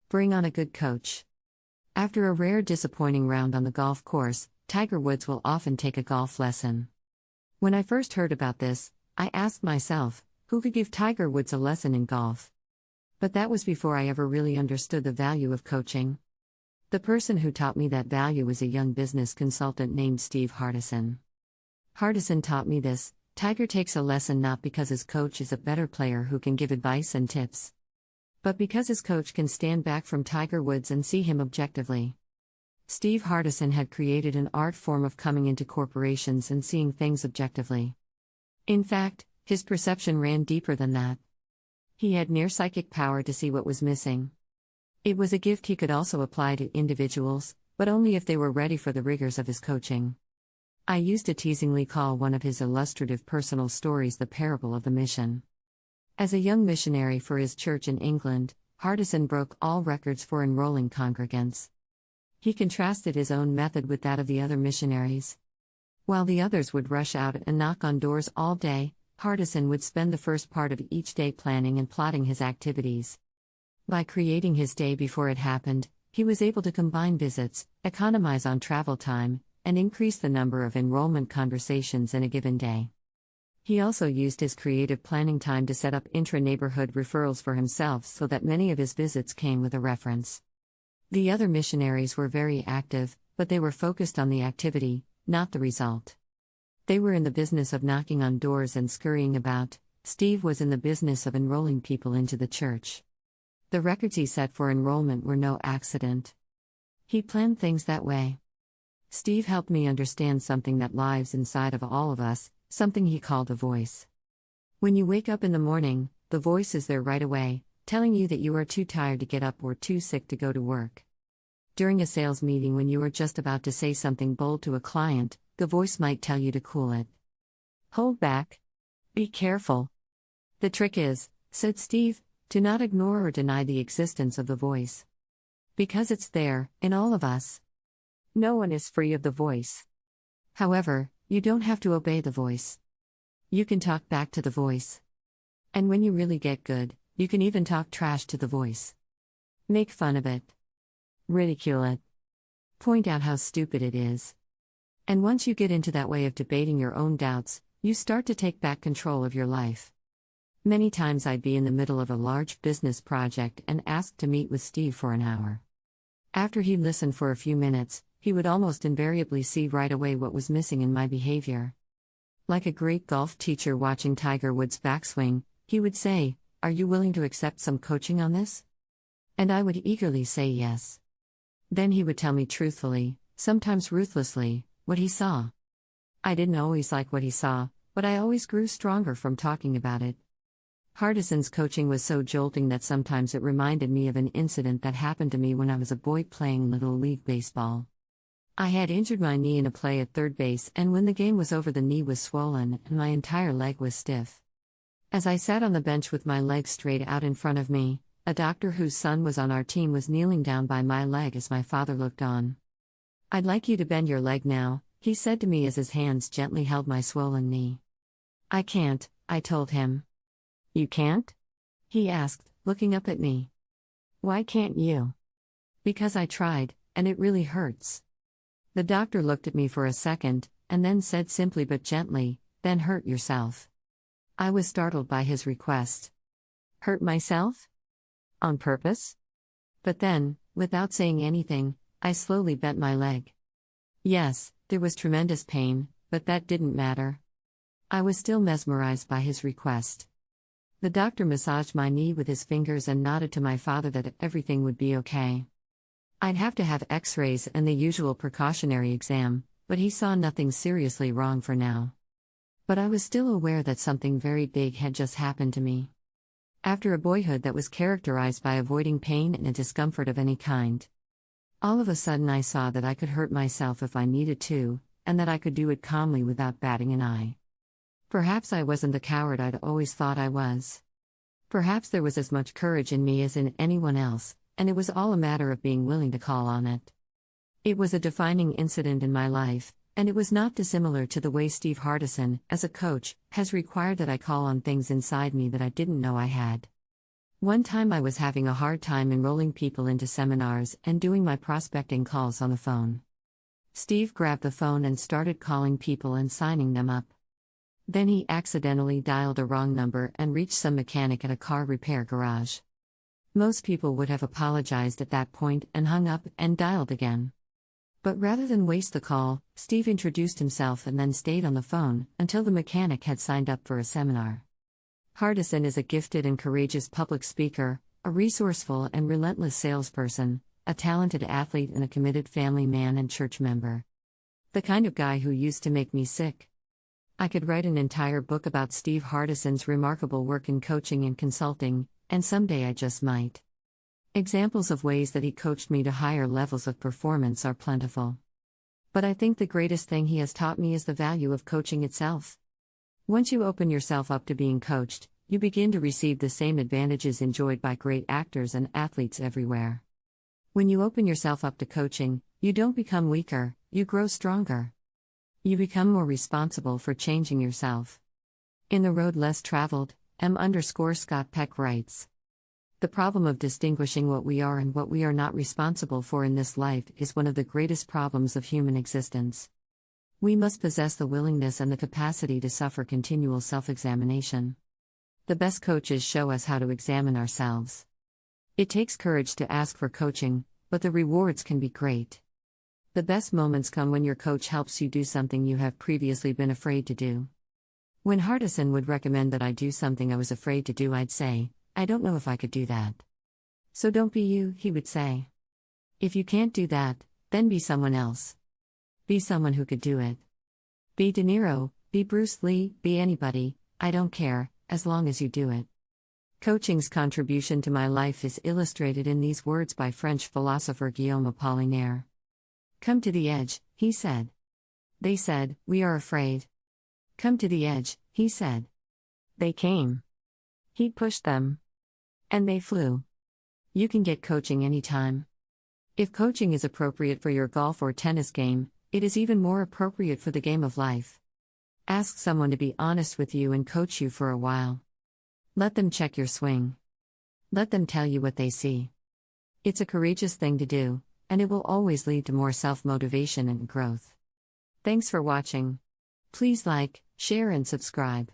Bring on a good coach. After a rare disappointing round on the golf course, Tiger Woods will often take a golf lesson. When I first heard about this, I asked myself, who could give Tiger Woods a lesson in golf? But that was before I ever really understood the value of coaching. The person who taught me that value was a young business consultant named Steve Hardison. Hardison taught me this: Tiger takes a lesson not because his coach is a better player who can give advice and tips, but because his coach can stand back from Tiger Woods and see him objectively. Steve Hardison had created an art form of coming into corporations and seeing things objectively. In fact, his perception ran deeper than that. He had near psychic power to see what was missing. It was a gift he could also apply to individuals, but only if they were ready for the rigors of his coaching. I used to teasingly call one of his illustrative personal stories the parable of the mission. As a young missionary for his church in England, Hardison broke all records for enrolling congregants. He contrasted his own method with that of the other missionaries. While the others would rush out and knock on doors all day, Hardison would spend the first part of each day planning and plotting his activities. By creating his day before it happened, he was able to combine visits, economize on travel time, and increase the number of enrollment conversations in a given day. He also used his creative planning time to set up intra-neighborhood referrals for himself so that many of his visits came with a reference. The other missionaries were very active, but they were focused on the activity, not the result. They were in the business of knocking on doors and scurrying about. Steve was in the business of enrolling people into the church. The records he set for enrollment were no accident. He planned things that way. Steve helped me understand something that lives inside of all of us, something he called a voice. When you wake up in the morning, the voice is there right away, telling you that you are too tired to get up or too sick to go to work. During a sales meeting, when you are just about to say something bold to a client, the voice might tell you to cool it. Hold back. Be careful. The trick is, said Steve, to not ignore or deny the existence of the voice. Because it's there, in all of us. No one is free of the voice. However, you don't have to obey the voice. You can talk back to the voice. And when you really get good, you can even talk trash to the voice. Make fun of it. Ridicule it. Point out how stupid it is. And once you get into that way of debating your own doubts, you start to take back control of your life. Many times I'd be in the middle of a large business project and asked to meet with Steve for an hour. After he listened for a few minutes, he would almost invariably see right away what was missing in my behavior. Like a great golf teacher watching Tiger Woods' backswing, he would say, "Are you willing to accept some coaching on this?" And I would eagerly say yes. Then he would tell me truthfully, sometimes ruthlessly, what he saw. I didn't always like what he saw, but I always grew stronger from talking about it. Hardison's coaching was so jolting that sometimes it reminded me of an incident that happened to me when I was a boy playing Little League baseball. I had injured my knee in a play at third base, and when the game was over, the knee was swollen and my entire leg was stiff. As I sat on the bench with my legs straight out in front of me, a doctor whose son was on our team was kneeling down by my leg as my father looked on. "I'd like you to bend your leg now," he said to me as his hands gently held my swollen knee. "I can't," I told him. "You can't?" he asked, looking up at me. "Why can't you?" "Because I tried, and it really hurts." The doctor looked at me for a second, and then said simply but gently, "Then hurt yourself." I was startled by his request. Hurt myself? On purpose? But then, without saying anything, I slowly bent my leg. Yes, there was tremendous pain, but that didn't matter. I was still mesmerized by his request. The doctor massaged my knee with his fingers and nodded to my father that everything would be okay. I'd have to have x-rays and the usual precautionary exam, but he saw nothing seriously wrong for now. But I was still aware that something very big had just happened to me. After a boyhood that was characterized by avoiding pain and discomfort of any kind, all of a sudden I saw that I could hurt myself if I needed to, and that I could do it calmly without batting an eye. Perhaps I wasn't the coward I'd always thought I was. Perhaps there was as much courage in me as in anyone else, and it was all a matter of being willing to call on it. It was a defining incident in my life, and it was not dissimilar to the way Steve Hardison, as a coach, has required that I call on things inside me that I didn't know I had. One time I was having a hard time enrolling people into seminars and doing my prospecting calls on the phone. Steve grabbed the phone and started calling people and signing them up. Then he accidentally dialed a wrong number and reached some mechanic at a car repair garage. Most people would have apologized at that point and hung up and dialed again. But rather than waste the call, Steve introduced himself and then stayed on the phone until the mechanic had signed up for a seminar. Hardison is a gifted and courageous public speaker, a resourceful and relentless salesperson, a talented athlete and a committed family man and church member. The kind of guy who used to make me sick. I could write an entire book about Steve Hardison's remarkable work in coaching and consulting, and someday I just might. Examples of ways that he coached me to higher levels of performance are plentiful. But I think the greatest thing he has taught me is the value of coaching itself. Once you open yourself up to being coached, you begin to receive the same advantages enjoyed by great actors and athletes everywhere. When you open yourself up to coaching, you don't become weaker, you grow stronger. You become more responsible for changing yourself. In The Road Less Traveled, M_Scott Peck writes, "The problem of distinguishing what we are and what we are not responsible for in this life is one of the greatest problems of human existence. We must possess the willingness and the capacity to suffer continual self-examination. The best coaches show us how to examine ourselves. It takes courage to ask for coaching, but the rewards can be great. The best moments come when your coach helps you do something you have previously been afraid to do." When Hardison would recommend that I do something I was afraid to do, I'd say, "I don't know if I could do that." "So don't be you," he would say. "If you can't do that, then be someone else. Be someone who could do it. Be De Niro, be Bruce Lee, be anybody, I don't care, as long as you do it." Coaching's contribution to my life is illustrated in these words by French philosopher Guillaume Apollinaire. "Come to the edge," he said. They said, "We are afraid." "Come to the edge," he said. They came. He pushed them. And they flew. You can get coaching anytime. If coaching is appropriate for your golf or tennis game, it is even more appropriate for the game of life. Ask someone to be honest with you and coach you for a while. Let them check your swing. Let them tell you what they see. It's a courageous thing to do, and it will always lead to more self-motivation and growth. Thanks for watching. Please like, share and subscribe.